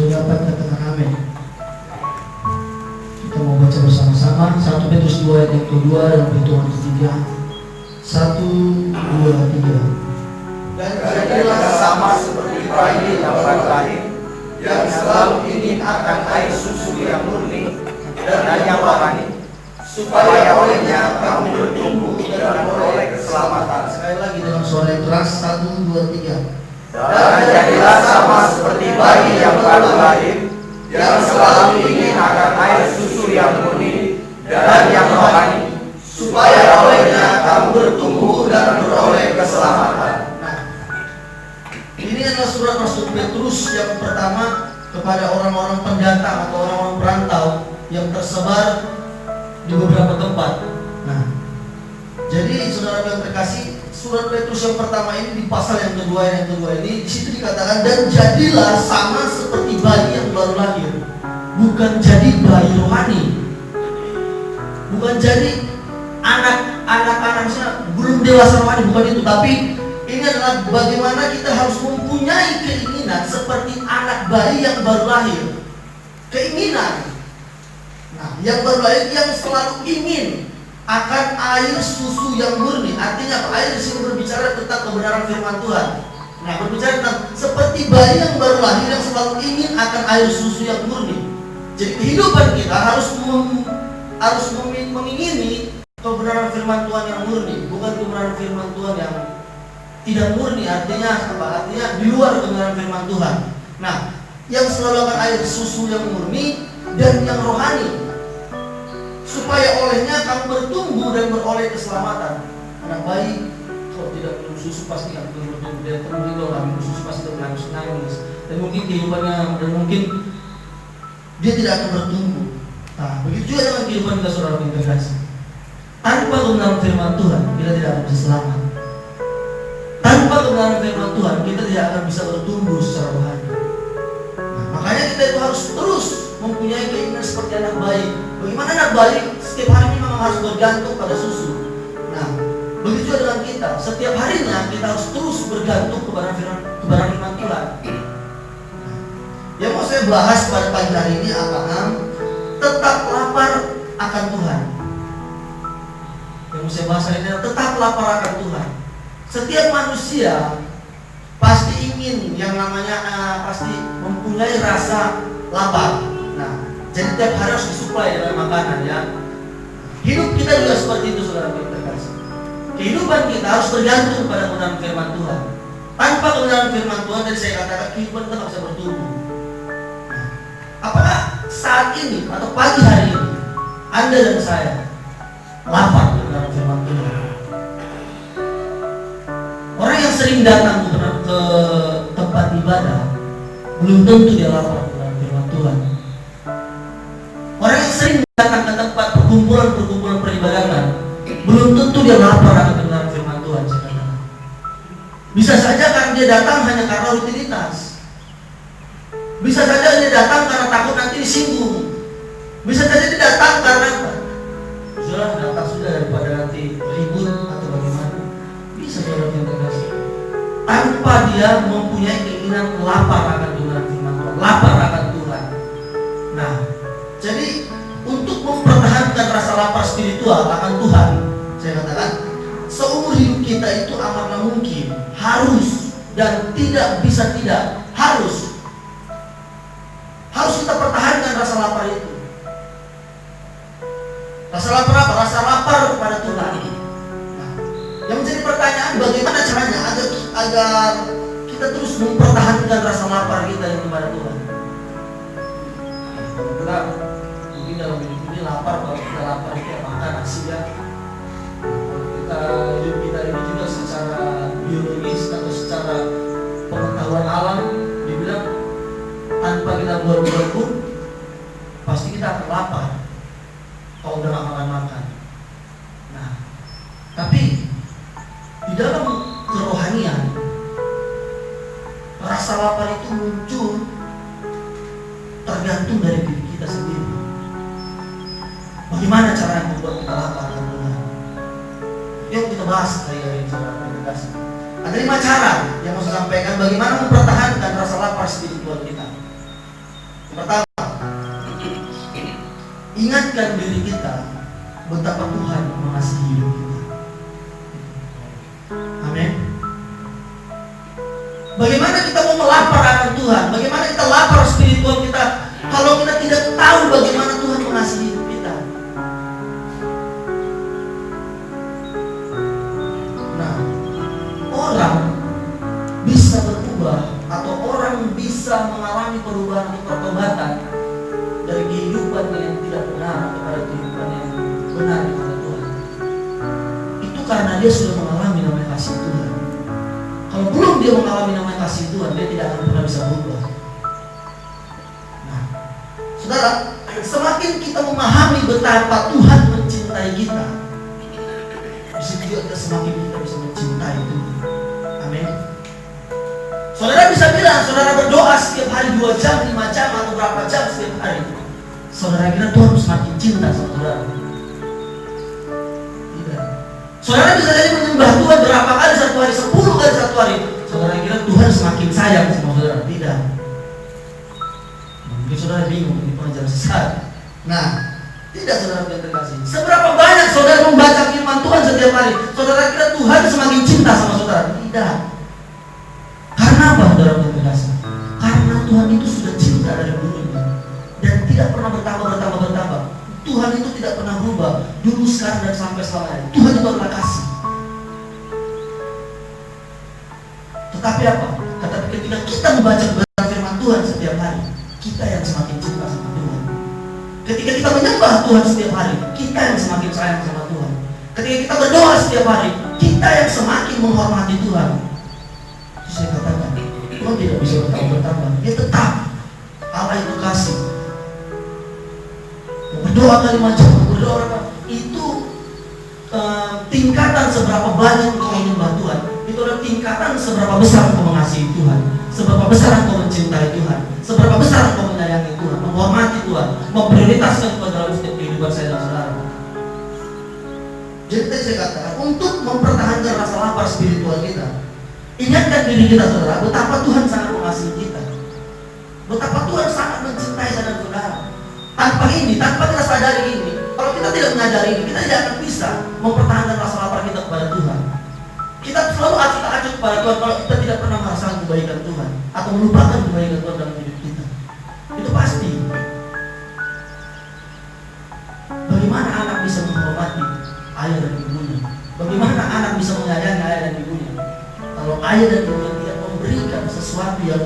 sudah dapat katakan amin. Kita mau baca bersama-sama 1 Petrus 2 ayat yang kedua dan perhitungan ketiga. 1, 2, 3. Dan jadilah sama seperti bayi yang baru lahir, yang selalu ingin akan air susu yang murni dan yang rohani, supaya olehnya kamu bertumbuh dan beroleh keselamatan. Sekali lagi dengan suara yang keras, 1, 2, 3. Dan jadilah sama seperti bayi yang baru lahir, yang selalu ingin akan air susu yang murni dan yang rohani, supaya olehnya kamu bertumbuh dan beroleh keselamatan. Nah, ini adalah surat Rasul Petrus yang pertama kepada orang-orang pendatang atau orang-orang perantau yang tersebar di beberapa tempat. Nah, jadi saudara yang terkasih, surat Petrus yang pertama ini di pasal yang kedua ini di situ dikatakan, dan jadilah sama seperti bayi yang baru lahir. Bukan jadi bayi rohani, bukan jadi anak-anaknya belum dewasa rohani, bukan itu. Tapi ini adalah bagaimana kita harus mempunyai keinginan seperti anak bayi yang baru lahir. Keinginan. Nah, yang baru lahir yang selalu ingin akan air susu yang murni. Artinya apa? Air di sini berbicara tentang kebenaran firman Tuhan. Nah, berbicara tentang seperti bayi yang baru lahir yang selalu ingin akan air susu yang murni. Jadi kehidupan kita harus mengingini kebenaran firman Tuhan yang murni, bukan kebenaran firman Tuhan yang tidak murni. Artinya apa? Artinya di luar kebenaran firman Tuhan. Nah, yang selalu akan air susu yang murni dan yang rohani, supaya olehnya kamu bertumbuh dan beroleh keselamatan. Anak bayi kalau tidak minum susu pasti akan bertumbuh. Dia mungkin kalau minum susu pasti akan nangis. Dan mungkin kehidupannya, dan mungkin dia tidak akan bertumbuh. Nah, begitu juga dengan kehidupan kita, saudara integrasi. Tanpa kebenaran firman Tuhan, kita tidak akan bisa selamat. Tanpa kebenaran firman Tuhan, kita tidak akan bisa bertumbuh secara rohani. Nah, makanya kita itu harus terus mempunyai keinginan seperti anak bayi. Bagaimana anak bayi setiap harinya memang harus bergantung pada susu. Nah, begitu juga dengan kita. Setiap harinya kita harus terus bergantung kepada firman Tuhan. Yang mau saya bahas pada pagi hari ini adalah tetap lapar akan Tuhan. Yang mau saya bahas hari ini adalah tetap lapar akan Tuhan. Setiap manusia pasti ingin yang namanya pasti mempunyai rasa lapar. Nah, jadi tiap hari harus disuplai dengan makanan, ya. Hidup kita juga seperti itu, saudara terkasih. Kehidupan kita harus bergantung pada kebenaran firman Tuhan. Tanpa kebenaran firman Tuhan, dan saya katakan kehidupan kita tidak bisa bertumbuh. Nah, apakah saat ini atau pagi hari ini Anda dan saya lapar kebenaran firman Tuhan? Orang yang sering datang ke tempat ibadah belum tentu dia lapar kebenaran firman Tuhan. Orang yang sering datang ke tempat perkumpulan peribadatan belum tentu dia lapar akan kebenaran firman Tuhan. Bisa saja karena dia datang hanya karena rutinitas. Bisa saja dia datang karena takut nanti disinggung. Bisa saja dia datang karena sudah datang sudah daripada nanti ribut atau bagaimana. Bisa saja yang terkasih. Tanpa dia mempunyai keinginan lapar akan kebenaran firman Tuhan, lapar akan Tuhan. Nah, jadi untuk mempertahankan rasa lapar spiritual akan Tuhan, saya katakan seumur hidup kita itu amatlah mungkin harus dan tidak bisa tidak harus kita pertahankan rasa lapar itu. Rasa lapar apa? Rasa lapar kepada Tuhan. Nah, yang menjadi pertanyaan bagaimana caranya agar kita terus mempertahankan rasa lapar kita yang kepada Tuhan. Kita mungkin dalam hidup ini lapar, kalau kita lapar itu makan nasi, ya. Hidup kita ini juga secara biologis atau secara pengetahuan alam dibilang tanpa kita buat-buat pun pasti kita akan lapar kalau udah gak makan. Nah, tapi di dalam kerohanian rasa lapar itu muncul tergantung dari diri kita sendiri. Bagaimana cara membuat kita lapar akan Tuhan? Yuk kita bahas hari ini, saudara meditasi. Ada 5 cara yang mau saya sampaikan bagaimana mempertahankan rasa lapar spiritual kita. Pertama, ingatkan diri kita betapa Tuhan mengasihi hidup kita. Amin. Bagaimana kita mau melapar akan Tuhan? Bagaimana kita lapar spiritual kita kalau kita tidak tahu bagaimana Tuhan mengasihi hidup kita? Nah, orang bisa berubah atau orang bisa mengalami perubahan atau pertobatan dari kehidupan yang tidak benar kepada kehidupan yang benar kepada Tuhan. Itu karena dia sudah mengalami namanya kasih Tuhan. Kalau belum dia mengalami namanya kasih Tuhan, dia tidak akan pernah bisa berubah. Nah, saudara, semakin kita memahami betapa Tuhan mencintai kita, disitu juga semakin kita bisa mencintai Tuhan. Amin. Saudara bisa bilang, saudara berdoa setiap hari 2 jam, 5 jam, atau berapa jam setiap hari. Saudara kira Tuhan semakin cinta sama saudara? Tidak. Saudara bisa jadi menyembah Tuhan berapa kali satu hari, 10 kali satu hari. Saudara kira Tuhan semakin sayang sama saudara? Tidak. Mungkin saudara bingung, ini pengajaran sesat. Nah, tidak saudara yang terkasih. Seberapa banyak saudara membaca firman Tuhan setiap hari, saudara kira Tuhan semakin cinta sama saudara? Tidak. Karena apa saudara yang terkasih? Karena Tuhan itu sudah cinta dari dulunya dan tidak pernah bertambah. Tuhan itu tidak pernah berubah dulu, sekarang, dan sampai selamanya. Tuhan itu adalah kasih. Tetapi apa? Tetapi ketika kita membaca firman Tuhan setiap hari, kita yang semakin cinta sama Tuhan. Ketika kita menyembah Tuhan setiap hari, kita yang semakin sayang sama Tuhan. Ketika kita berdoa setiap hari, kita yang semakin menghormati Tuhan. Itu saya katakan, Tuhan tidak bisa bertambah. Dia tetap Allah itu kasih. Berdoa kali macam berdoa itu tingkatan seberapa banyak engkau menyembah Tuhan. Itu adalah tingkatan seberapa besar engkau mengasihi Tuhan, seberapa besar engkau mencintai Tuhan, seberapa besar engkau menyayangi Tuhan, menghormati Tuhan, memprioritaskan Tuhan dalam setiap kehidupan saya dan saudara. Jadi saya katakan, untuk mempertahankan rasa lapar spiritual kita, ingatkan diri kita saudara, betapa Tuhan sangat mengasihi kita, betapa Tuhan sangat mencintai saya dan saudara. Tanpa kita sadari ini, kalau kita tidak menyadari ini, kita tidak akan bisa mempertahankan rasa lapar kita kepada Tuhan. Kita selalu acuh kepada Tuhan kalau kita tidak pernah merasakan kebaikan Tuhan atau melupakan kebaikan Tuhan dalam hidup kita. Itu pasti. Bagaimana anak bisa menghormati ayah dan ibunya? Bagaimana anak bisa menyayangi ayah dan ibunya? Kalau ayah dan ibunya tidak memberikan sesuatu yang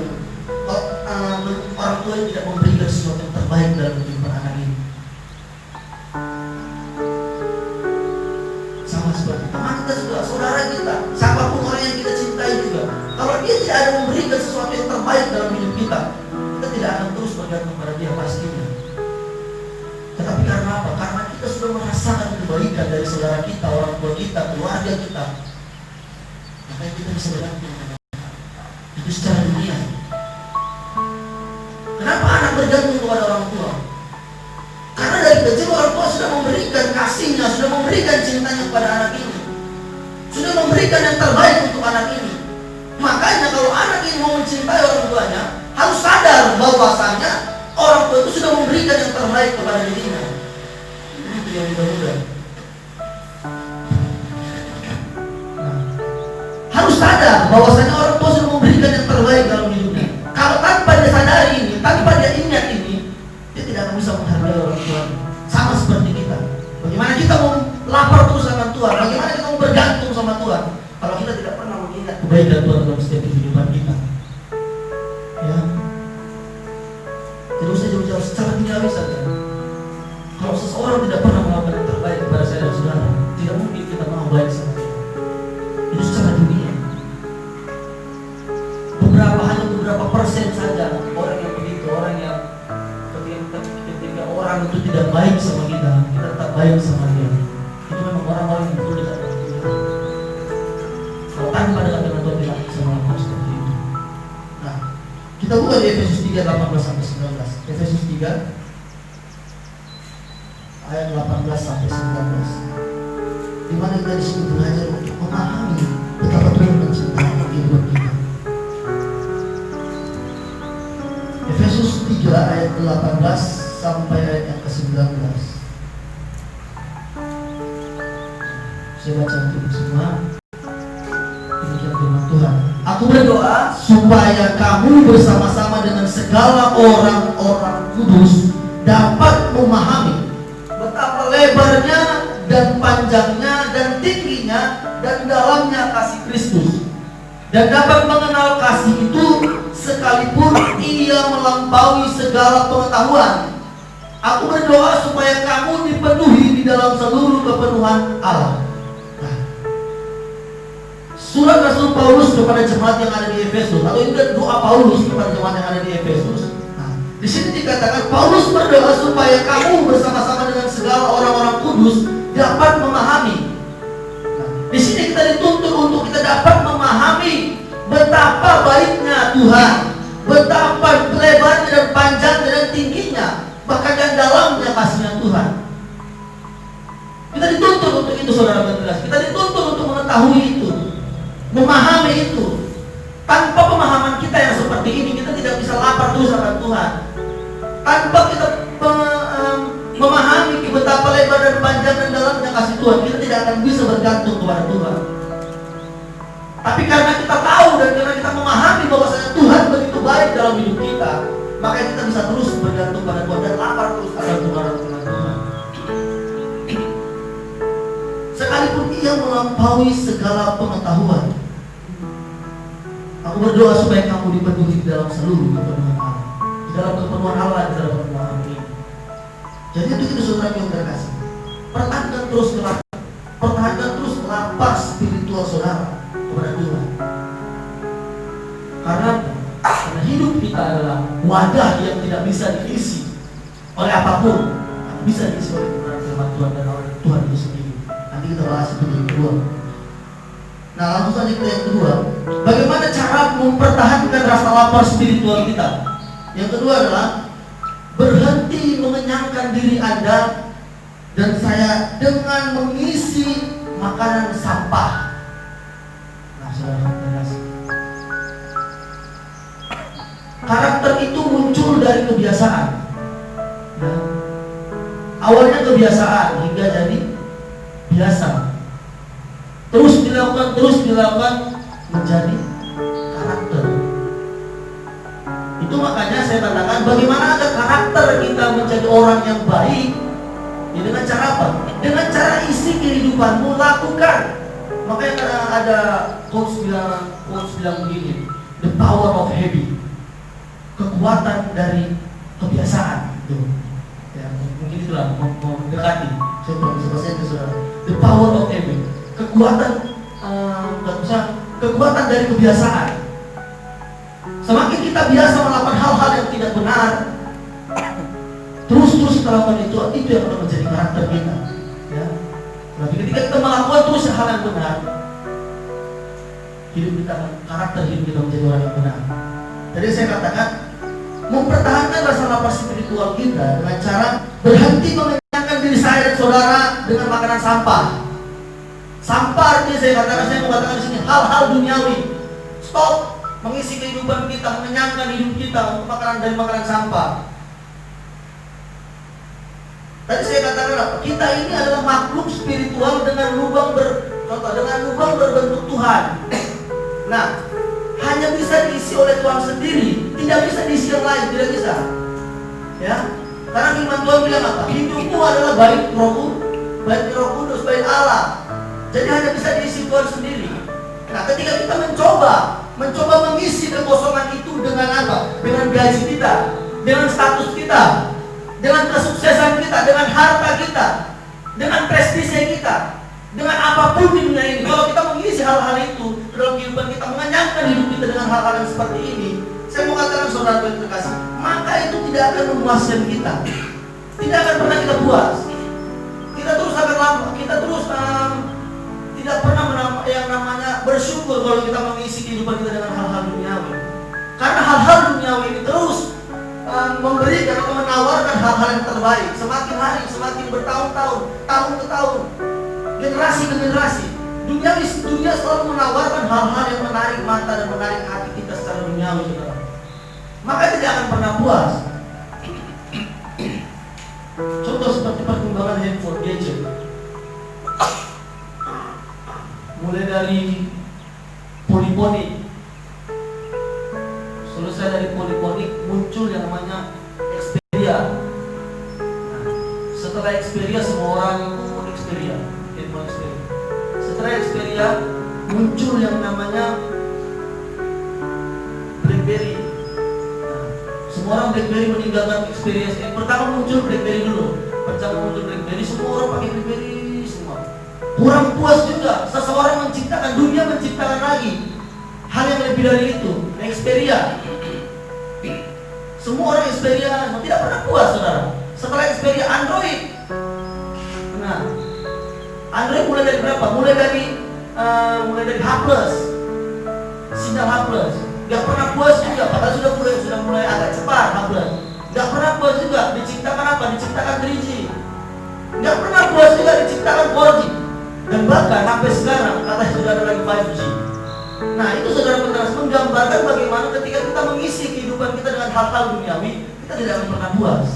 orang tua yang tidak memberikan sesuatu yang terbaik dalam kehidupan anak ini. Sama seperti teman kita juga, saudara kita, siapapun orang yang kita cintai juga, kalau dia tidak ada memberikan sesuatu yang terbaik dalam hidup kita, kita tidak akan terus bergantung pada dia pastinya. Tetapi karena apa? Karena kita sudah merasakan kebaikan dari saudara kita, orang tua kita, keluarga kita, maka kita bisa bergantung pada itu secara dunia. Kenapa anak bergantung kepada orang tua? Karena dari kecil orang tua sudah memberikan kasihnya, sudah memberikan cintanya kepada anak ini, sudah memberikan yang terbaik untuk anak ini. Makanya kalau anak ini mau mencintai orang tuanya, harus sadar bahwasanya orang tua itu sudah memberikan yang terbaik kepada dirinya. Itu yang mudah-mudah. Harus sadar bahwasanya orang tua sudah memberikan yang terbaik dalam hidupnya. Kalau tanpa dia sadari ini, tanpa dia ingat ini, dia tidak akan bisa menghargai orang tua. Sama seperti kita. Bagaimana kita mau lapar terus sama Tuhan? Bagaimana kita mau bergantung sama Tuhan? Kalau kita tidak pernah mengingat kebaikan Tuhan dalam setiap kehidupan kita. Ya. Tidak usah jauh-jauh, secara duniawi saja. Kalau seseorang tidak pernah melakukan yang terbaik kepada saya dan saudara, tidak mungkin kita mau baik sama dia. Itu secara dunia. Beberapa persen saja orang yang begitu, orang yang ketika orang itu tidak baik sama kita tetap baik sama dia. Itu memang orang-orang yang betul dekat dengan Tuhan. Kalau tanpa dekat dengan Tuhan tidak bisa melakukan seperti itu. Nah, kita buka di Efesus 3:18-19. Efesus 3 ayat 18-19. Di mana kita disebut belajar untuk memahami betapa Tuhan mencintai kehidupan kita. Efesus 3 ayat 18 ke-18 sampai ayat yang ke-19. Saya baca untuk semua. Demikian firman Tuhan. Aku berdoa supaya kamu bersama-sama dengan segala orang-orang kudus dapat memahami betapa lebarnya dan panjangnya dan tingginya dan dalamnya kasih Kristus, dan dapat mengenal kasih itu sekalipun ia melampaui segala pengetahuan. Aku berdoa supaya kamu dipenuhi di dalam seluruh kepenuhan Allah. Surat Rasul Paulus kepada jemaat yang ada di Efesus, atau ini doa Paulus kepada jemaat yang ada di Efesus. Nah, di sini dikatakan Paulus berdoa supaya kamu bersama-sama dengan segala orang-orang kudus dapat memahami. Nah, di sini kita dituntut untuk kita dapat memahami betapa baiknya Tuhan, betapa lebarnya dan panjangnya dan tingginya, bahkan dan dalamnya kasihnya Tuhan. Kita dituntut untuk itu, saudara pendengar. Kita dituntut untuk mengetahui itu, memahami itu. Tanpa pemahaman kita yang seperti ini, kita tidak bisa lapar terus akan Tuhan. Tanpa kita memahami betapa lebar dan panjang dan dalamnya kasih Tuhan, kita tidak akan bisa bergantung kepada Tuhan. Tapi karena kita tahu dan karena kita memahami bahwasanya Tuhan begitu baik dalam hidup kita, maka kita bisa terus bergantung pada Tuhan dan lapar terus akan Tuhan. Sekalipun ia melampaui segala pengetahuan. Aku berdoa supaya kamu dipenuhi di dalam seluruh kepenuhan Allah, di dalam kepenuhan Allah, di dalam kepenuhan ini. Jadi itu kita saudara yang terkasih, pertahankan terus lapar spiritual saudara kepada Tuhan. Karena hidup kita adalah wadah yang tidak bisa diisi oleh apapun, bisa diisi oleh firman Tuhan dan oleh Tuhan itu sendiri. Nanti kita bahas itu yang kedua. Nah, langsung saja ke yang kedua. Bagaimana cara mempertahankan rasa lapar spiritual kita? Yang kedua adalah berhenti mengenyangkan diri Anda dan saya dengan mengisi makanan sampah. Nah, saudara, karakter itu muncul dari kebiasaan. Ya. Awalnya kebiasaan hingga jadi biasa. Terus dilakukan menjadi karakter. Itu makanya saya katakan bagaimana agar karakter kita menjadi orang yang baik. Ya, dengan cara apa? Dengan cara isi kehidupanmu, lakukan. Makanya ada quotes bilang begini, the power of habit, kekuatan dari kebiasaan. Itu ya, mungkin itulah mau mendekati. Saya belum bisa bahasa itu, saudara. The power of habit, kekuatan dari kebiasaan. Semakin kita biasa melakukan hal-hal yang tidak benar, terus kita lakukan itu yang akan menjadi karakter kita. Ya. Tapi ketika kita melakukan terus hal yang benar, karakter hidup kita menjadi orang yang benar. Jadi saya katakan mempertahankan rasa lapar spiritual kita dengan cara berhenti mengenyangkan diri saya dan saudara dengan makanan sampah. Sampah artinya saya mau katakan di sini hal-hal duniawi. Stop mengisi kehidupan kita, mengenyangkan hidup kita untuk makanan sampah. Tadi saya katakan apa? Kita ini adalah makhluk spiritual dengan lubang berbentuk Tuhan. Nah, hanya bisa diisi oleh Tuhan sendiri, tidak bisa diisi yang lain, tidak bisa. Ya, karena firman Tuhan bilang apa? Hidupmu adalah baik Roh Kudus, baik Allah. Jadi hanya bisa diisi Tuhan sendiri. Nah, ketika kita mencoba mengisi kekosongan itu dengan apa? Dengan gaji kita, dengan status kita, dengan kesuksesan kita, dengan harta kita, dengan prestise kita, dengan apapun di dunia ini. Kalau kita mengisi hal-hal itu dalam kehidupan kita, mengenyangkan hidup kita dengan hal-hal yang seperti ini, saya mau katakan saudara yang terkasih, maka itu tidak akan memuaskan kita. Tidak akan pernah kita puas. Kita terus tidak pernah yang namanya bersyukur kalau kita mengisi kehidupan kita dengan hal-hal duniawi. Karena hal-hal duniawi ini terus memberikan atau menawarkan hal-hal yang terbaik. Semakin hari, semakin bertahun-tahun, tahun ke tahun, generasi ke generasi, dunia selalu menawarkan hal-hal yang menarik mata dan menarik hati kita secara duniawi, saudara. Maka tidak akan pernah puas. Contoh seperti perkembangan handphone, gadget. Mulai dari poliponik. Selesai dari poliponik muncul yang namanya Xperia. Nah, setelah Xperia semua orang ngomong Xperia, handphone Xperia. Setelah Xperia muncul yang namanya BlackBerry. Nah, semua orang BlackBerry meninggalkan Xperia. Pertama muncul BlackBerry dulu. Pertama muncul BlackBerry, semua orang pakai BlackBerry semua. Kurang puas juga, seseorang menciptakan, dunia menciptakan lagi hal yang lebih dari itu, Xperia. Semua orang Xperia, tidak pernah puas, saudara. Setelah Xperia, Android. Nah, Android mulai dari berapa? Mulai dari H+, sinyal H+. Gak pernah puas juga, padahal sudah mulai agak cepat H+. Gak pernah puas juga, diciptakan apa? Diciptakan 3G. Gak pernah puas juga, diciptakan 4G. Dan bahkan sampai sekarang katanya sudah ada lagi 5G. Nah, itu saudara pendengar menggambarkan bagaimana ketika kita mengisi kehidupan kita dengan hal-hal duniawi, kita tidak akan pernah puas.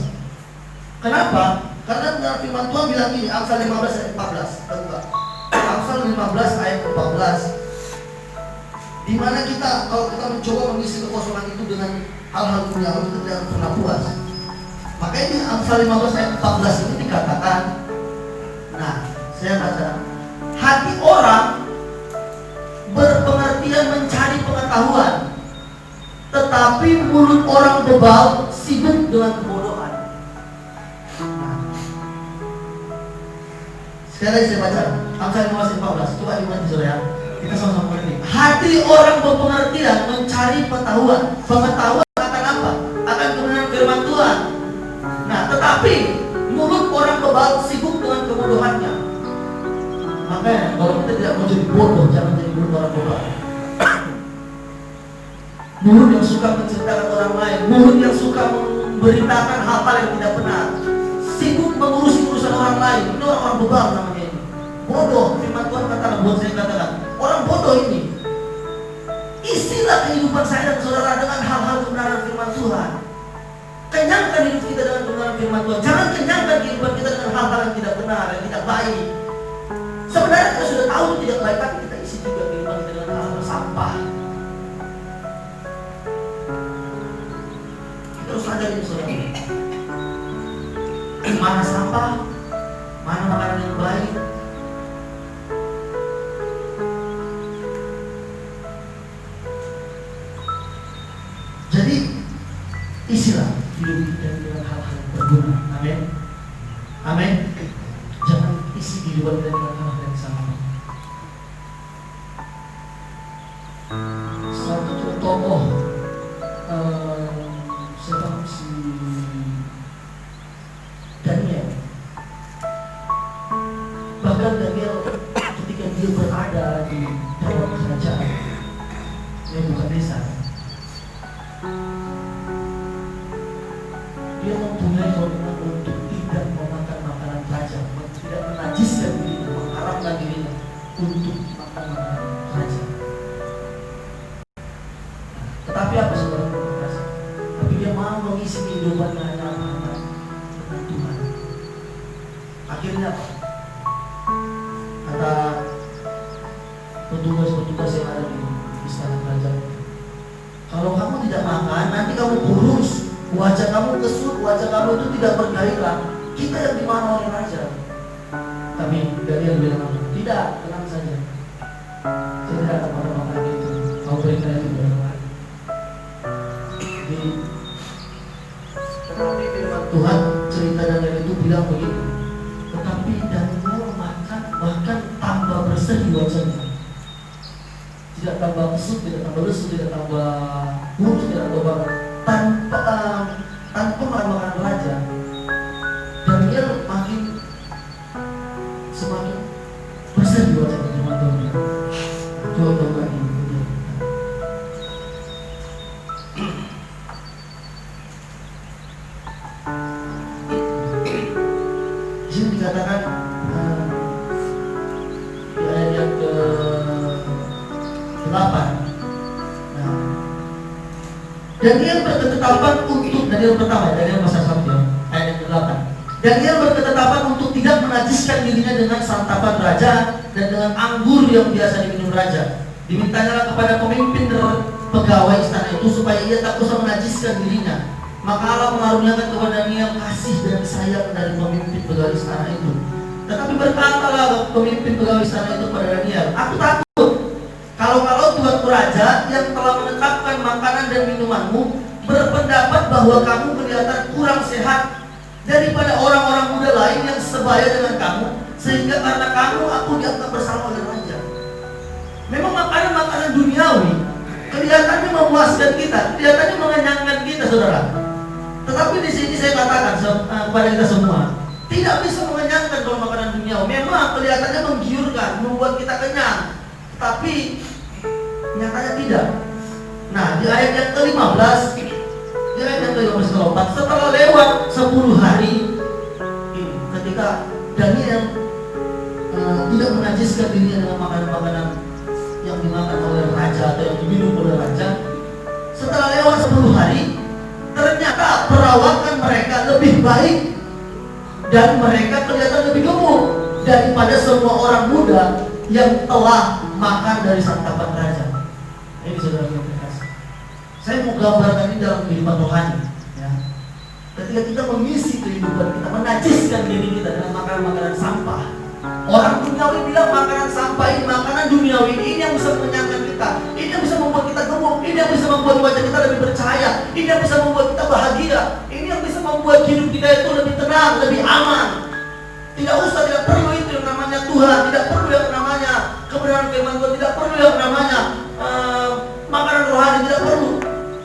Kenapa? Karena dalam firman Tuhan bilang ini, Amsal 15 ayat 14. Kita buka. Amsal 15 ayat 14. Di mana kita, kalau kita mencoba mengisi kekosongan itu dengan hal-hal duniawi, kita tidak akan pernah puas. Makanya di Amsal 15 ayat 14 itu dikatakan, nah, saya baca, hati orang berpengertian mencari pengetahuan, tetapi mulut orang bebal sibuk dengan kebodohan. Nah, sekali lagi saya baca Amsal 15 ayat 14. Coba diulangi saudara. Kita sama-sama mengerti. Hati orang berpengertian mencari pengetahuan. Pengetahuan akan apa? Akan kebenaran firman Tuhan. Nah, tetapi mulut orang bebal sibuk dengan kebodohannya. Makanya kalau kita tidak mau jadi bodoh, jangan jadi mulut orang bebal. Mulut yang suka menceritakan orang lain, mulut yang suka memberitakan hal-hal yang tidak benar, sibuk mengurusi urusan orang lain. Ini orang-orang bebal namanya ini. Bodoh, firman Tuhan katakan, buat saya katakan, orang bodoh ini. Isilah kehidupan saya dan saudara dengan hal-hal kebenaran firman Tuhan. Kenyangkan hidup kita dengan kebenaran firman Tuhan. Jangan kenyangkan kehidupan kita dengan hal-hal yang tidak benar, yang tidak baik. Sebenarnya kita sudah tahu itu tidak baik, tapi kita isi juga kehidupan kita dengan hal-hal sampah. Kita harus sadar ini saudara. Mana sampah, mana makanan yang baik. Jadi isilah hidup kita dengan hal-hal yang berguna. Amin. Amin. Jangan isi kehidupan kita dengan hal-hal yang sama. Satu tokoh siapa si Daniel. Bahkan Daniel ketika dia berada di dalam kerajaan, Nebukadnezar, dia mempunyai komitmen untuk tidak memakan makanan raja, tidak menajiskan dirinya, mengharamkan dirinya untuk makan makanan raja. Tetapi apa saudara? Tapi dia mau mengisi kehidupannya hanya dengan Tuhan. Akhirnya apa? Kata petugas-petugas yang ada di istana kerajaan, kalau kamu tidak makan, nanti kamu kurus, wajah kamu kesut, wajah kamu itu tidak bergairah. Kita yang dimarah oleh raja. Tapi Daniel bilang, tidak, tenang saja. Saya tidak akan makan itu. Kau berikan itu kepada orang lain. Jadi, tetapi firman Tuhan cerita Daniel itu bilang begini. Tetapi Daniel makan bahkan tambah berseri wajahnya. Tidak tambah kesut, tidak tambah lesu, tidak tambah kurus, tidak tambah tanpa makan raja. Daniel semakin berseri wajahnya di mata Tuhan. Coba ini. Di sini dikatakan di ayat yang ke-8. Daniel berketetapan untuk Daniel pertama, Daniel pasal 1 ayat yang ke-8. Daniel berketetapan untuk tidak menajiskan dirinya dengan santapan raja dan dengan anggur yang biasa diminum raja. Dimintanyalah kepada pemimpin pegawai istana itu supaya ia tak usah menajiskan dirinya. Maka Allah mengaruniakan kepada Daniel kasih dan sayang dari pemimpin pegawai istana itu. Tetapi berkatalah pemimpin pegawai istana itu kepada Daniel, aku takut kalau Tuanku Raja yang telah menetapkan makanan dan minumanmu berpendapat bahwa kamu kelihatan kurang sehat daripada orang-orang muda lain yang sebaya dengan kamu, sehingga karena kamu aku dianggap bersama oleh raja. Memang makanan-makanan duniawi kelihatannya memuaskan kita, kelihatannya mengenyangkan kita, saudara. Tetapi di sini saya katakan kepada kita semua, tidak bisa mengenyangkan kalau makanan duniawi. Memang kelihatannya menggiurkan, membuat kita kenyang, tapi nyatanya tidak. Nah, di ayat yang ke-15, di ayat yang ke-15, setelah lewat 10 hari, ketika Daniel tidak menajiskan dirinya dengan makanan-makanan yang dimakan oleh raja atau yang diminum oleh raja, setelah lewat 10 hari, ternyata perawakan mereka lebih baik dan mereka kelihatan lebih gemuk daripada semua orang muda yang telah makan dari santapan raja. Ini saudara yang terkasih, saya mau gambarkan ini dalam kehidupan rohani, ya. Ketika kita mengisi kehidupan kita, menajiskan diri kita dengan makanan-makanan sampah. Orang duniawi bilang makanan sampah ini, makanan duniawi ini yang bisa mengenyangkan kita, ini yang bisa membuat kita gemuk, ini yang bisa membuat wajah kita lebih bercahaya, ini yang bisa membuat kita bahagia, ini yang bisa membuat hidup kita itu lebih tenang, lebih aman. Tidak perlu itu yang namanya Tuhan, tidak perlu yang namanya kebenaran firman Tuhan, tidak perlu yang namanya makanan rohani, tidak perlu.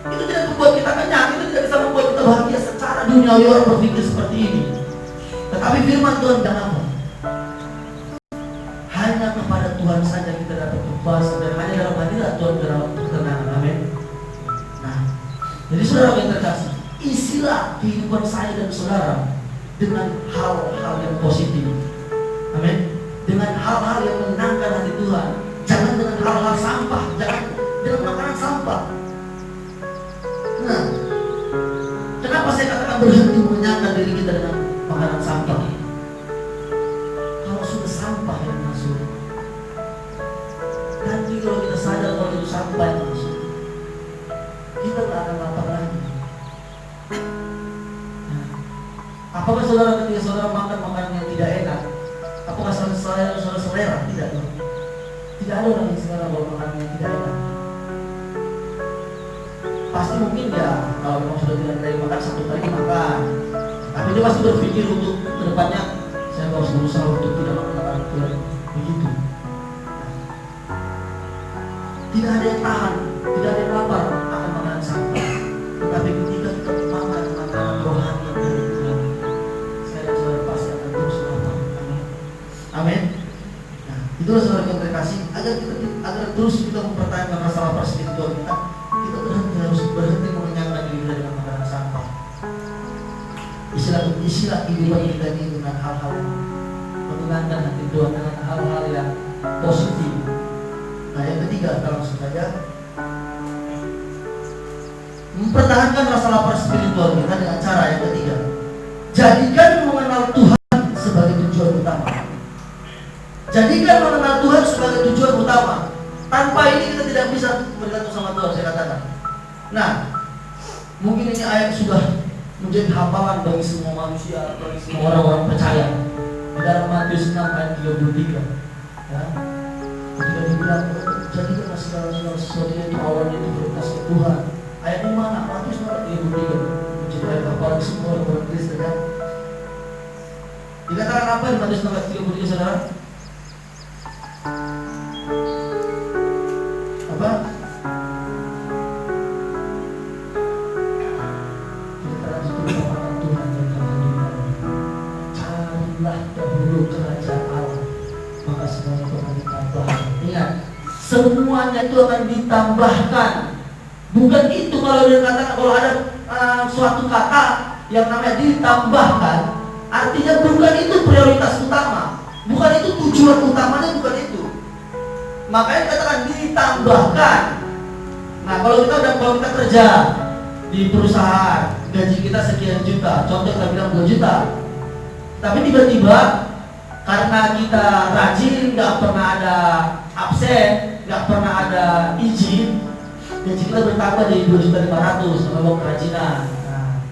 Itu tidak membuat kita kenyang, itu tidak bisa membuat kita bahagia secara duniawi. Orang berpikir seperti ini. Tetapi firman Tuhan bilang apa? Hanya kepada Tuhan saja kita dapat berpuasa, dan hanya dalam hadirat Tuhan dalam ketenangan. Amin. Nah, jadi saudara yang terkasih, isilah kehidupan saya dan saudara dengan hal-hal yang positif. Amin. Dengan hal-hal yang menyenangkan hati Tuhan. Jangan dengan hal-hal sampah, jangan dengan makanan sampah. Nah, kenapa saya katakan berhenti menyenangkan diri kita dengan makanan sampah? Kalau sudah sampah yang masuk, nanti kalau kita sadar kalau itu sampah yang masuk, kita tidak akan lapar lagi. Nah, apakah saudara ketika saudara makan makanan yang tidak enak, apakah saudara selera? Tidak. Tidak ada orang yang selera kalau makanan yang tidak enak. Pasti mungkin ya, kalau memang sudah tidak dari makan satu kali makan, tapi dia pasti berpikir untuk kedepannya saya harus berusaha untuk tidak makan makanan begitu. Tidak ada yang tahan, tidak ada yang lapar akan makanan sampah. Tetapi ketika kita makan makanan rohani yang dari Tuhan, saya dan saudara pasti akan terus lapar. Amin. Amin. Nah, itulah saudara yang terkasih, agar terus kita mempertahankan rasa lapar spiritual kita harus berhenti mengenyangkan diri kita dengan makanan sampah. Isilah kehidupan kita ini dengan hal-hal yang menyenangkan hati Tuhan, dengan hal-hal yang positif. Nah, yang ketiga, kita langsung saja mempertahankan rasa lapar spiritual kita dengan cara yang ketiga. Jadikan mengenal Tuhan sebagai tujuan utama. Jadikan mengenal Tuhan sebagai tujuan utama. Tanpa ini kita tidak bisa bergantung sama Tuhan, saya katakan. Nah, mungkin ini ayat sudah menjadi hafalan bagi semua manusia, bagi semua orang-orang percaya. Di dalam Matius 6 ayat 33, ya, ketika dibilang jadikanlah segala sesuatu itu awalnya itu berkasih Tuhan. Ayat di mana? Matius 6 ayat 33 menjadi ayat hafalan semua orang Kristen, ya. Dikatakan apa di Matius 6 ayat 33, saudara? Apa? Dahulu kerajaan Allah, maka semuanya akan ditambahkan. Ingat, semuanya itu akan ditambahkan. Bukan itu kalau dia katakan, kalau ada suatu kata yang namanya ditambahkan, artinya bukan itu prioritas utama, bukan itu tujuan utamanya, bukan itu. Makanya katakan ditambahkan. Nah, kalau kita kerja di perusahaan, gaji kita sekian juta, contoh kita bilang 2 juta. Tapi tiba-tiba karena kita rajin, nggak pernah ada absen, nggak pernah ada izin, gaji kita bertambah jadi 2.500.000 kalau kerajinan. Nah,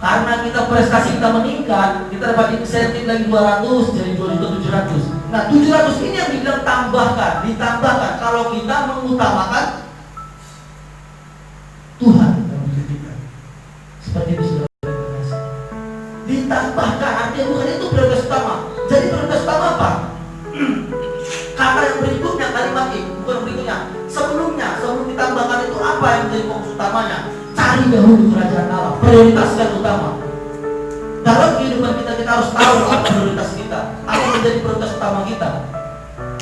karena kita prestasi kita meningkat, kita dapat insentif lagi 200 jadi 2.700.000. Nah 700 ini yang dibilang ditambahkan kalau kita mengutamakan Tuhan dalam hidup kita. Seperti itu sudah ditambahkan, artinya bukan itu prioritas utama. Jadi prioritas utama apa? Kata yang berikutnya, kalimat ini bukan berikutnya, sebelum ditambahkan itu apa yang menjadi fokus utamanya? Cari dahulu kerajaan Allah, prioritaskan utama. Dalam kehidupan kita harus tahu apa prioritas kita, apa menjadi prioritas utama kita.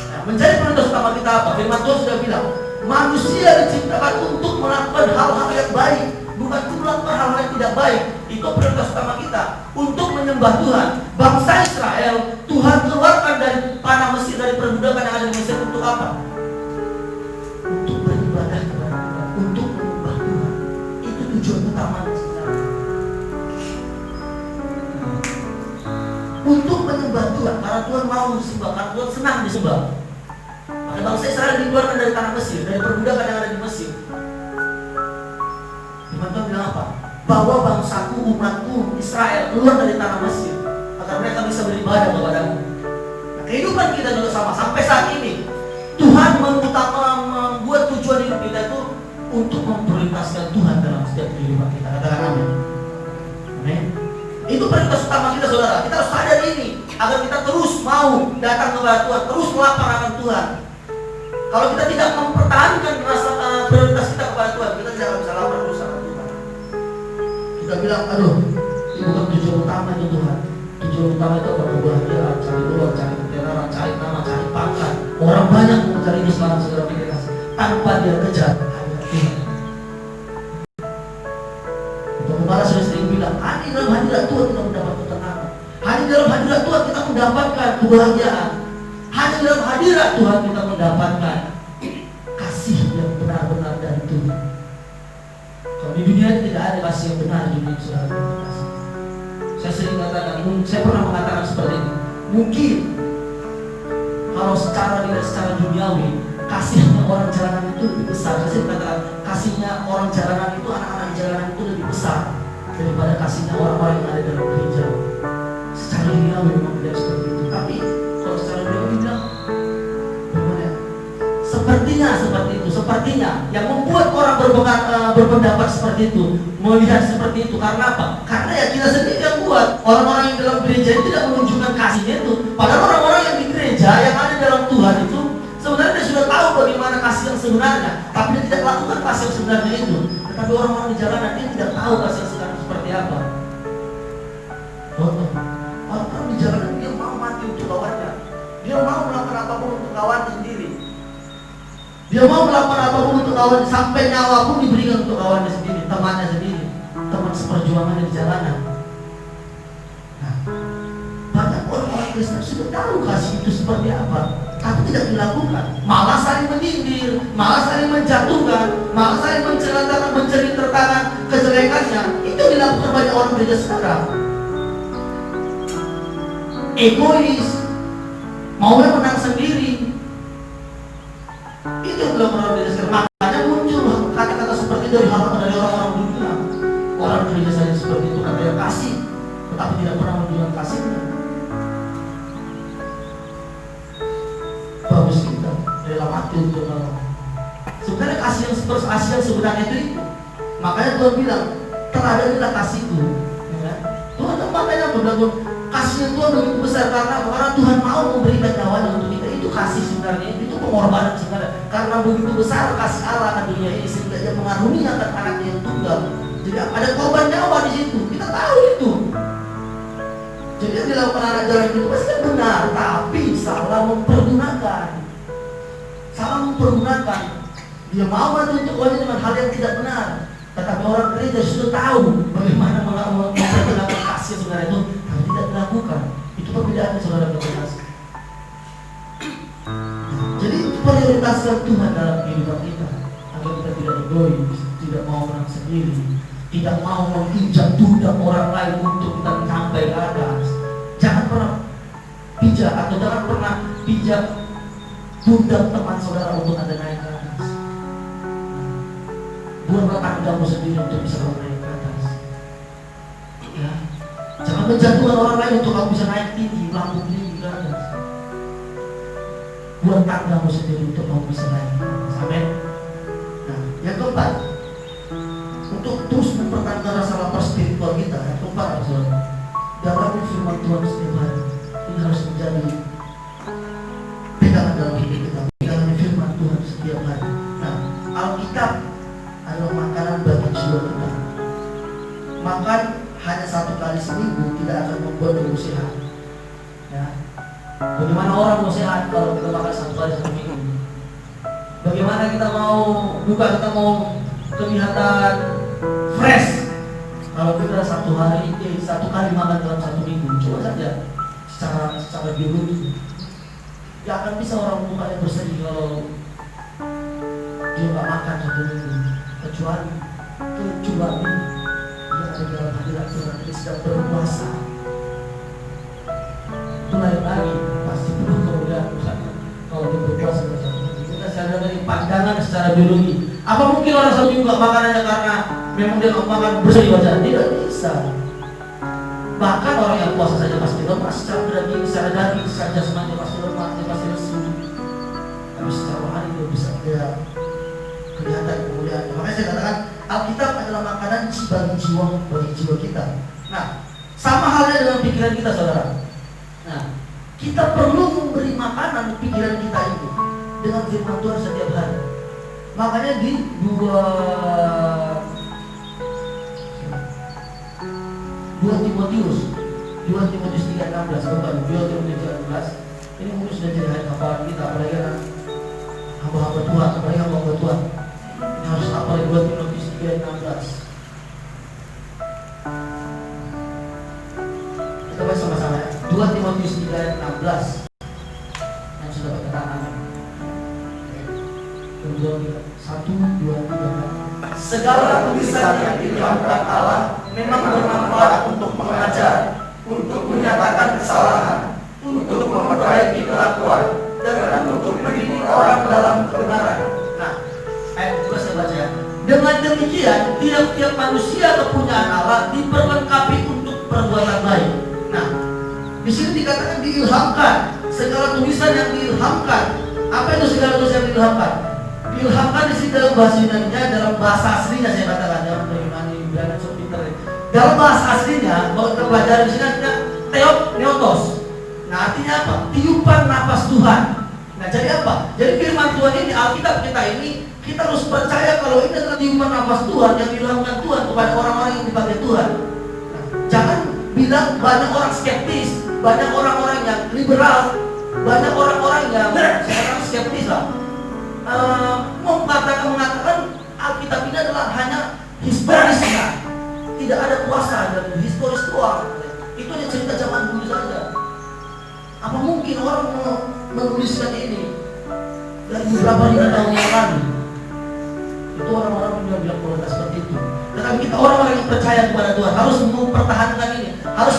Nah, menjadi prioritas utama kita apa? Firman Tuhan sudah bilang, manusia diciptakan untuk melakukan hal-hal yang baik, bukan untuk melakukan hal-hal yang tidak baik. Itu prioritas utama kita, untuk menyembah Tuhan. Bangsa Israel, Tuhan keluarkan dari tanah Mesir, dari perbudakan yang ada di Mesir untuk apa? Untuk beribadah kepada Tuhan, untuk menyembah Tuhan. Itu tujuan utama sebenarnya. Untuk menyembah Tuhan, karena Tuhan mau disembah, karena Tuhan senang disembah. Maka bangsa Israel dikeluarkan dari tanah Mesir, dari perbudakan yang ada di Mesir. Firman Tuhan bilang apa? Bahwa bangsaku, umatku, Israel keluar dari tanah Mesir agar mereka bisa beribadah kepadamu. Nah, kehidupan kita juga sama sampai saat ini. Tuhan membuat tujuan hidup kita itu untuk memprioritaskan Tuhan dalam setiap kehidupan kita. Katakan amin. Amin. Itu prioritas utama kita, saudara. Kita harus sadar ini agar kita terus mau datang kepada Tuhan, terus melapar akan Tuhan. Kalau kita tidak mempertahankan rasa prioritas kita kepada Tuhan, kita tidak akan bisa lapar terus akan Tuhan. Kita bilang, aduh, ini bukan tujuan utama itu Tuhan. Tujuan utama itu apa? Kebahagiaan, cari uang, cari ketenaran, cari nama, cari pangkat. Orang banyak mencari itu sekarang, saudara pikirkan. Tanpa dia kejar hanya Tuhan. Pengembara sudah sering bilang, hanya dalam hadirat Tuhan kita mendapat ketenangan. Hanya dalam hadirat Tuhan kita mendapatkan kebahagiaan. Hanya dalam hadirat Tuhan kita mendapatkan kasih yang benar-benar dari Tuhan. Kalau di dunia tidak ada kasih yang benar di dunia, saudara kasih. Saya sering katakan, saya pernah mengatakan seperti ini. Mungkin kalau secara duniawi, kasihnya orang jalanan itu lebih besar. Saya sering katakan, kasihnya orang jalanan itu, anak-anak jalanan itu lebih besar daripada kasihnya orang-orang yang ada dalam gereja. Secara duniawi memang tidak seperti itu. Tapi kalau secara duniawi bilang, bagaimana? Sepertinya seperti itu. Sepertinya yang membuat orang berpendapat seperti itu, melihat seperti itu, karena apa? Karena ya kita sendiri yang buat. Orang-orang yang dalam gereja itu tidak menunjukkan kasihnya itu. Padahal orang-orang yang di gereja, yang ada dalam Tuhan itu sebenarnya dia sudah tahu bagaimana kasih yang sebenarnya, tapi dia tidak lakukan kasih yang sebenarnya itu. Tetapi orang-orang di jalanan dia tidak tahu kasih yang sebenarnya seperti apa. Contoh, orang-orang di jalanan dia mau mati untuk kawannya, dia mau melakukan apapun untuk kawannya sendiri, dia mau melakukan apapun untuk kawannya, sampai nyawa pun diberikan untuk kawannya sendiri, temannya sendiri, teman seperjuangannya di jalanan. Nah, banyak orang-orang Kristen sudah tahu kasih itu seperti apa, tapi tidak dilakukan, malah saling menyindir, malah saling menjatuhkan, malah saling menceritakan kejelekannya. Itu dilakukan banyak orang gereja sekarang. Egois, maunya menang sendiri. Itu yang dilakukan orang gereja sekarang. Makanya muncul kata-kata seperti dari orang-orang dunia. Orang gereja saja seperti itu, katanya kasih, tetapi tidak pernah menunjukkan kasihnya. Bagus kita rela mati untuk Allah. Sebenarnya kasih yang sebenarnya itu. Makanya Tuhan bilang, teladanilah kasihku. Ya. Tuhan makanya bilang, kasih Tuhan begitu besar karena Tuhan mau memberikan nyawanya untuk kita. Itu kasih sebenarnya, itu pengorbanan sebenarnya. Karena begitu besar kasih Allah akan dunia ini sehingga Dia mengaruniakan anaknya yang tunggal. Jadi ada korban nyawa di situ. Kita tahu itu. Jadi yang dilakukan anak jalan itu pasti kan benar, tapi salah mempergunakan. Dia mau untuk orang dengan hal yang tidak benar. Tetapi orang gereja sudah tahu bagaimana mempergunakan kasih sebenarnya itu, tapi tidak dilakukan. Itu perbedaannya, saudara saudara. Jadi prioritaskan Tuhan dalam kehidupan kita, agar kita tidak egois, tidak mau menang sendiri, tidak mau menginjak pundak orang lain untuk kita sampai ke atas. pernah bijak atau jangan pernah bijak budak teman saudara untuk Anda naik ke atas. Buatlah tanggamu sendiri untuk bisa naik ke atas. Ya, jangan menjatuhkan orang lain untuk kamu bisa naik tinggi, melambung tinggi ke atas. Buat tanggamu sendiri untuk kamu bisa naik ke atas. Amin. Nah, yang keempat, untuk terus mempertahankan rasa lapar spiritual kita, yang keempat adalah dalami firman Tuhan setiap hari. Ini harus menjadi pegangan dalam hidup kita, pegangan firman Tuhan setiap hari. Nah, Alkitab adalah makanan bagi jiwa kita. Makan hanya 1 kali seminggu tidak akan membuat tubuh sehat. Ya. Bagaimana orang mau sehat kalau kita makan 1 kali seminggu? Bagaimana kita mau buka, kita mau kelihatan fresh kalau kita 1 kali makan dalam 1 minggu? Coba saja secara biologi. Gak akan bisa orang mukanya berseri kalau dia gak makan 1 minggu, kecuali dia ada dalam hadirat Tuhan, dia sedang berpuasa. Itu lain lagi, pasti penuh kemudahan kalau dia berpuasa bersama. Kita sadar dari pandangan secara biologi. Apa mungkin orang 1 minggu gak makan hanya karena memang dia gak makan berseri wajah? Tidak bisa. Bahkan orang yang puasa saja pasti lemah secara daging, secara jasmani pasti lemah, dia pasti lesu. Tapi secara rohani dia bisa kelihatan kemuliaan. Makanya saya katakan Alkitab adalah makanan bagi jiwa kita. Nah, sama halnya dengan pikiran kita, saudara. Nah, kita perlu memberi makanan pikiran kita itu dengan firman Tuhan setiap hari. Makanya di 2 Timotius 3:16, bukan 2 Timotius 3:16. Ini mungkin sudah jadi hari hafalan kita, apalagi hamba-hamba Tuhan, apalagi hamba-hamba Tuhan. Ini harus hafal 2 Timotius 3:16. Kita baca sama-sama ya. 2 Timotius 3:16. Yang sudah pakai tangan. 1, 2, 3. Segala tulisan yang diilhamkan Allah memang bermanfaat untuk mengajar, untuk menyatakan kesalahan, untuk memperbaiki kelakuan, dan untuk mendidik orang dalam kebenaran. Nah, ayat 2 saya baca ya. Dengan demikian, tiap-tiap manusia kepunyaan Allah diperlengkapi untuk perbuatan baik. Nah, di sini dikatakan diilhamkan, segala tulisan yang diilhamkan. Apa itu segala tulisan yang diilhamkan? Diilhamkan di sini dalam bahasa Yunani-nya, dalam bahasa aslinya saya katakan, dalam Yunani bilangan Sophiter. Dalam bahasa aslinya, kalau kita pelajari di sini ada theopneustos. Nah, artinya apa? Tiupan nafas Tuhan. Nah, jadi apa? Jadi firman Tuhan ini, Alkitab kita ini, kita harus percaya kalau ini adalah tiupan nafas Tuhan yang diilhamkan Tuhan kepada orang-orang yang dipakai Tuhan. Nah, jangan bilang banyak orang skeptis, banyak orang-orang yang liberal, banyak orang-orang yang sekarang skeptis lah. Mengatakan Alkitab ini adalah hanya historis, tidak ada kuasa dan historis doang. Itu hanya cerita zaman dulu saja. Apa mungkin orang menuliskan ini dari beberapa ribu tahun yang lalu? Itu orang-orang yang bilang kualitas seperti itu. Tetapi kita orang-orang yang percaya kepada Tuhan harus mempertahankan ini, harus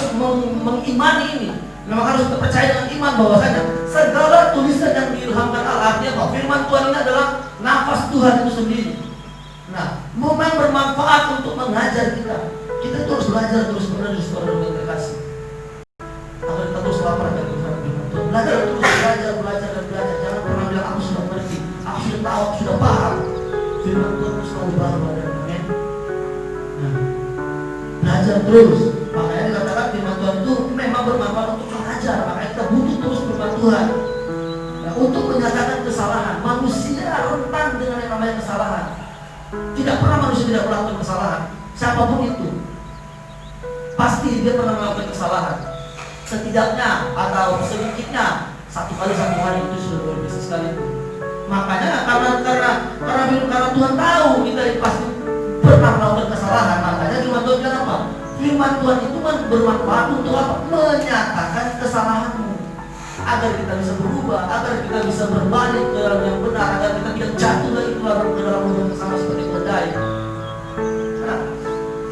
mengimani ini. Memang harus percaya dengan iman bahwasanya segala tulisan yang diilhamkan Allah, artinya bahwa firman Tuhan ini adalah nafas Tuhan itu sendiri. Nah, memang bermanfaat untuk mengajar kita. Kita terus belajar terus menerus saudara yang terkasih. Agar kita terus lapar akan firman Tuhan. Belajar terus, belajar. Jangan pernah bilang aku sudah mengerti, aku sudah tahu, aku sudah paham. Firman Tuhan selalu baru ada. Amin. Nah, belajar terus. Makanya dikatakan firman Tuhan itu memang bermanfaat untuk mengajar. Makanya kita butuh terus firman Tuhan. Nah, untuk menyatakan kesalahan. Manusia rentan dengan yang namanya kesalahan. Tidak pernah manusia tidak melakukan kesalahan. Siapapun itu, pasti dia pernah melakukan kesalahan. Setidaknya atau sedikitnya 1 kali 1 hari itu sudah luar biasa sekali. Makanya karena Tuhan tahu kita pasti pernah melakukan kesalahan. Makanya firman Tuhan bilang apa? Firman Tuhan itu bermanfaat untuk apa? Menyatakan kesalahanmu, agar kita bisa berubah, agar kita bisa berbalik ke dalam yang benar, agar kita tidak jatuh lagi ke dalam lubang yang sama seperti keledai. Nah,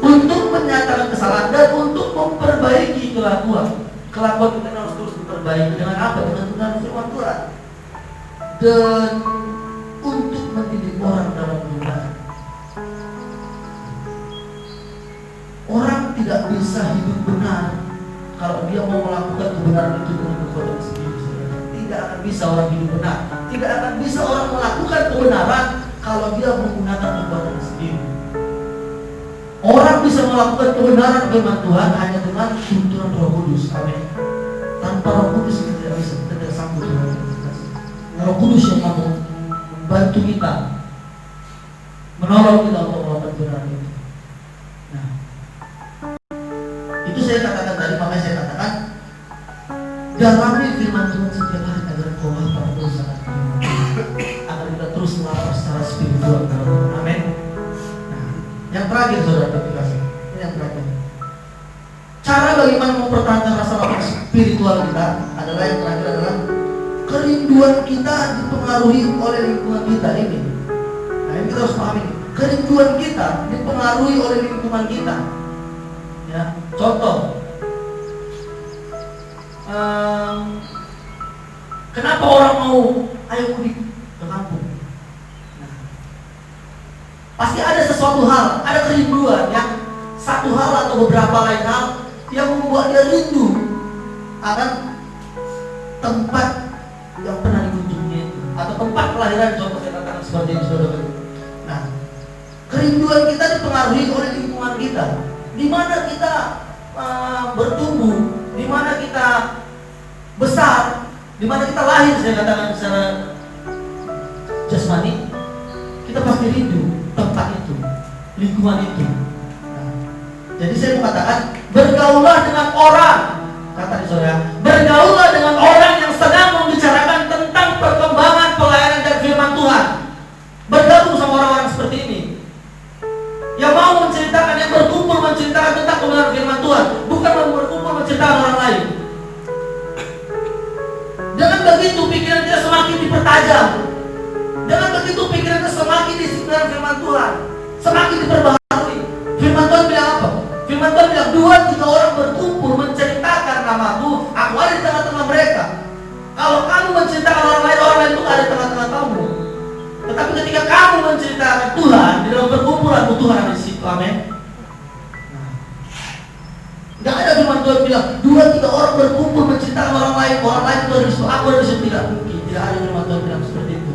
untuk menyatakan kesalahan dan untuk memperbaiki kelakuan. kelakuan kita harus terus diperbaiki dengan apa? Dengan kebenaran firman Tuhan. Dan untuk mendidik orang dalam kebenaran. Orang tidak bisa hidup benar kalau dia mau melakukan kebenaran itu dengan kekuatan sendiri. Tidak akan bisa orang hidup benar. Tidak akan bisa orang melakukan kebenaran kalau dia menggunakan kekuatan sendiri. Orang bisa melakukan kebenaran firman Tuhan hanya dengan tuntunan Roh Kudus. Amin. Tanpa Roh Kudus kita tidak bisa, kita tidak sanggup. Roh Kudus yang mau membantu kita, menolong kita untuk melakukan kebenaran itu. Nah, itu saya katakan tadi, makanya saya katakan dalami firman Tuhan setiap hari agar kau lapar terus sangat agar kita terus lapar secara spiritual. Amin. Nah, yang terakhir saudara kasih, ini yang terakhir. Cara bagaimana mempertahankan rasa lapar spiritual kita adalah yang terakhir adalah kerinduan kita dipengaruhi oleh lingkungan kita ini. Nah, ini kita harus pahami. Kerinduan kita dipengaruhi oleh lingkungan kita. Ya, contoh. Kenapa orang mau ayo mudik ke kampung? Nah, pasti ada sesuatu hal, ada kerinduan yang satu hal atau beberapa lain hal yang membuat dia rindu akan tempat yang pernah dikunjungi atau tempat kelahiran, contoh saya katakan seperti ini saudara. Nah, kerinduan kita dipengaruhi oleh lingkungan kita, di mana kita bertumbuh, di mana kita besar, di mana kita lahir, saya katakan secara jasmani, kita pasti rindu tempat itu, lingkungan itu. Nah, jadi saya mau katakan, bergaullah dengan orang, kata di saudara, bergaullah dengan orang yang sedang membicarakan tentang perkembangan pelayanan dan firman Tuhan. Bergabung sama orang-orang seperti ini, yang mau menceritakan, yang berkumpul menceritakan tentang kebenaran firman Tuhan, bukan berkumpul menceritakan orang lain. Dengan begitu pikiran kita semakin dipertajam. Dengan begitu pikiran kita semakin diisi dengan firman Tuhan, semakin diperbaharui. Firman Tuhan bilang apa? Firman Tuhan bilang 2-3 orang berkumpul menceritakan namaku, aku ada di tengah-tengah mereka. Kalau kamu menceritakan orang lain itu ada di tengah-tengah kamu. Tetapi ketika kamu menceritakan Tuhan di dalam perkumpulan, Tuhan ada di situ. Amin. Tidak ada firman Tuhan bilang 2-3 orang berkumpul menceritakan orang lain itu ada di situ, aku ada di situ. Tidak mungkin. Tidak ada firman Tuhan bilang seperti itu.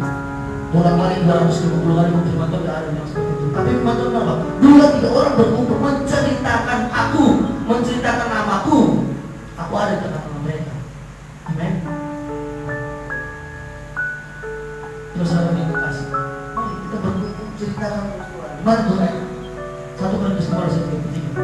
Ulang balik 250 kali firman Tuhan tidak ada yang seperti itu. Tapi firman Tuhan bilang 2-3 orang berkumpul menceritakan aku, menceritakan namaku, aku ada di tengah-tengah mereka. Amin. Terus ada yang kasih. Mari kita berkumpul menceritakan Tuhan. Gimana Tuhan? 1 Korintus 9:3.